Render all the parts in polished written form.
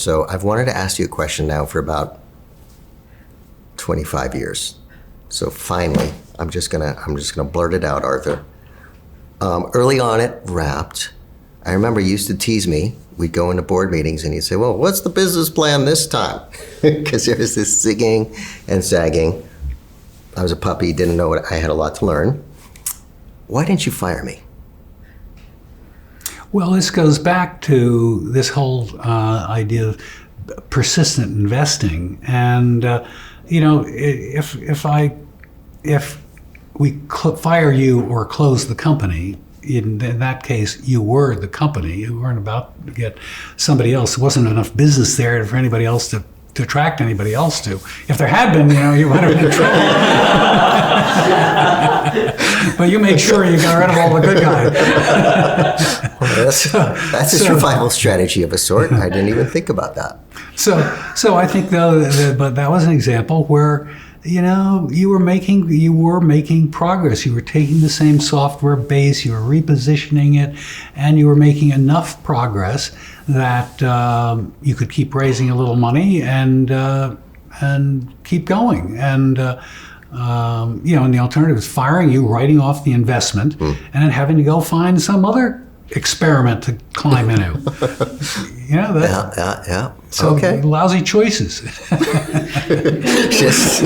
So I've wanted to ask you a question now for about 25 years. So finally, I'm just gonna blurt it out, Arthur. Early on at Rapt, I remember you used to tease me. We'd go into board meetings and you'd say, well, what's the business plan this time? Because there was this zigging and zagging. I was a puppy, didn't know what, I had a lot to learn. Why didn't you fire me? Well, this goes back to this whole idea of persistent investing. And, if we fire you or close the company, in that case, you were the company. You weren't about to get somebody else. There wasn't enough business there for anybody else to attract anybody else to. If there had been, you might have been in trouble. But you made sure you got rid of all the good guys. Well, that's a survival strategy of a sort. I didn't even think about that. So I think but that was an example where you were making progress. You were taking the same software base, you were repositioning it, and you were making enough progress that you could keep raising a little money and keep going. And and the alternative is firing you, writing off the investment, and then having to go find some other experiment to climb into. Yeah. So okay. Lousy choices. Just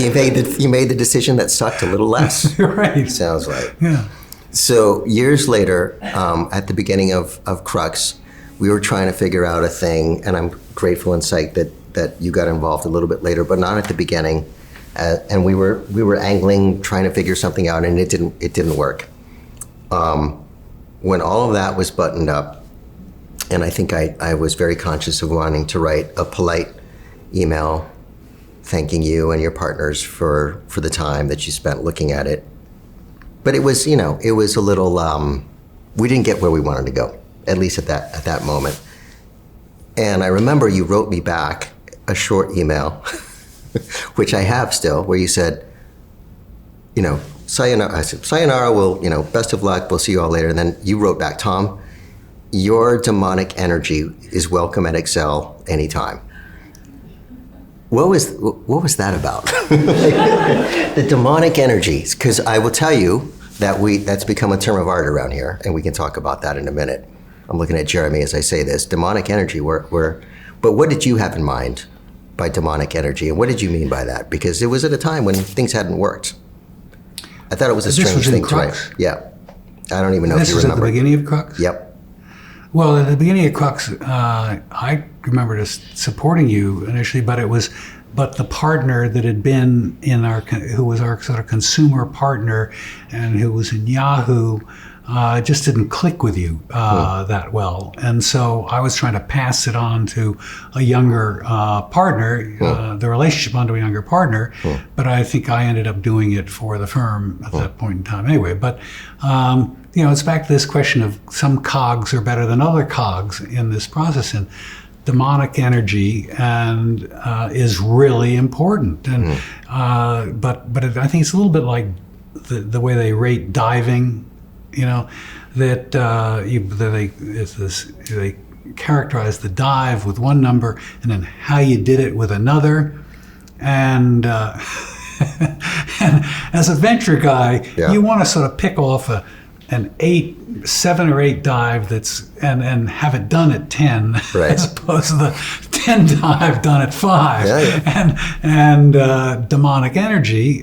you made the decision that sucked a little less. Right. Sounds like. Yeah. So years later, at the beginning of Crux, we were trying to figure out a thing, and I'm grateful and psyched that you got involved a little bit later, but not at the beginning. And we were angling, trying to figure something out, and it didn't work. When all of that was buttoned up, and I think I was very conscious of wanting to write a polite email thanking you and your partners for the time that you spent looking at it. But it was, it was a little, we didn't get where we wanted to go, at least at that moment. And I remember you wrote me back a short email, which I have still, where you said, sayonara. I said, sayonara, best of luck, we'll see you all later. And then you wrote back, Tom, your demonic energy is welcome at Accel anytime. What was that about? The demonic energies, because I will tell you that's become a term of art around here, and we can talk about that in a minute. I'm looking at Jeremy as I say this. Demonic energy, but what did you have in mind by demonic energy, and what did you mean by that? Because it was at a time when things hadn't worked. I thought it was a strange thing to write. Yeah. I don't even know if you remember. This was at the beginning of Crux? Yep. Well, at the beginning of Crux, I remember just supporting you initially, but the partner that had been who was our sort of consumer partner and who was in Yahoo, just didn't click with you that well. And so I was trying to pass it on to a younger partner, the relationship onto a younger partner, but I think I ended up doing it for the firm at that point in time anyway. But, it's back to this question of some cogs are better than other cogs in this process. And demonic energy is really important. And but I think it's a little bit like the way they rate diving. They characterize the dive with one number and then how you did it with another. And, and as a venture guy, you want to sort of pick off an 7 or 8 dive and have it done at 10, right, as opposed to the 10 dive done at 5. And demonic energy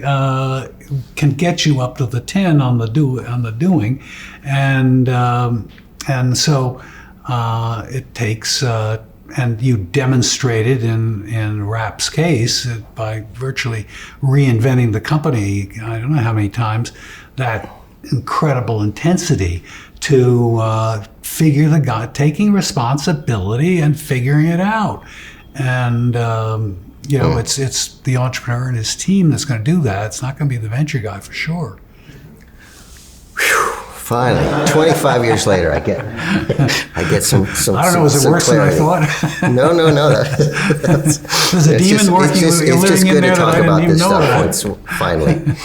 can get you up to the 10 on the doing, and so it takes. And you demonstrated in Rapt's case by virtually reinventing the company. I don't know how many times that incredible intensity to taking responsibility and figuring it out. And it's the entrepreneur and his team that's going to do that. It's not going to be the venture guy for sure. Whew. Finally, 25 years later, I get some. I don't know. Was it worse clarity than I thought? No. There's a demon working. It's just good to talk about this stuff. finally.